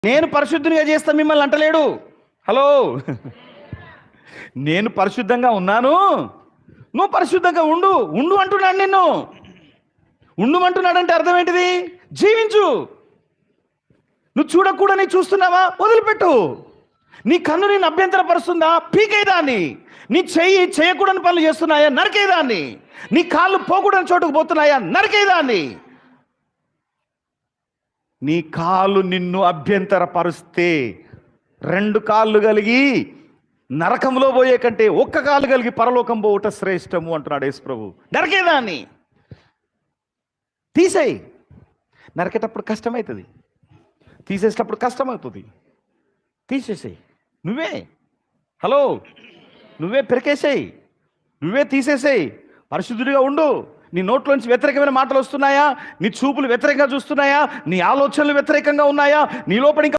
నేను పరిశుద్ధునిగా చేస్తా మిమ్మల్ని అంటలేడు. హలో, నేను పరిశుద్ధంగా ఉన్నాను, నువ్వు పరిశుద్ధంగా ఉండు ఉండు అంటున్నాడు. నిన్ను ఉండుమంటున్నాడంటే అర్థం ఏంటిది? జీవించు. నువ్వు చూడకూడని చూస్తున్నావా? వదిలిపెట్టు. నీ కన్ను నేను అభ్యంతరపరుస్తుందా? పీకేదాన్ని. నీ చెయ్యి చేయకూడని పనులు చేస్తున్నాయా? నరికేదాన్ని. నీ కాళ్ళు పోకూడని చోటుకు పోతున్నాయా? నరికేదాన్ని. నీ కాళ్ళు నిన్ను అభ్యంతరపరుస్తే, 2 కాళ్ళు కలిగి నరకంలో పోయే కంటే 1 కాలు కలిగి పరలోకం పోవుట శ్రేష్టము అంటున్నాడు యేసు ప్రభు. నరికేదాన్ని తీసేయి. నరికేటప్పుడు కష్టమవుతుంది, తీసేసేటప్పుడు కష్టమవుతుంది. తీసేసేయి. హలో, నువ్వే పెరికేసేయి, నువ్వే తీసేసేయి. పరిశుద్ధుడిగా ఉండు. నీ నోట్లోంచి వ్యతిరేకమైన మాటలు వస్తున్నాయా? నీ చూపులు వ్యతిరేకంగా చూస్తున్నాయా? నీ ఆలోచనలు వ్యతిరేకంగా ఉన్నాయా? నీ లోపల ఇంకా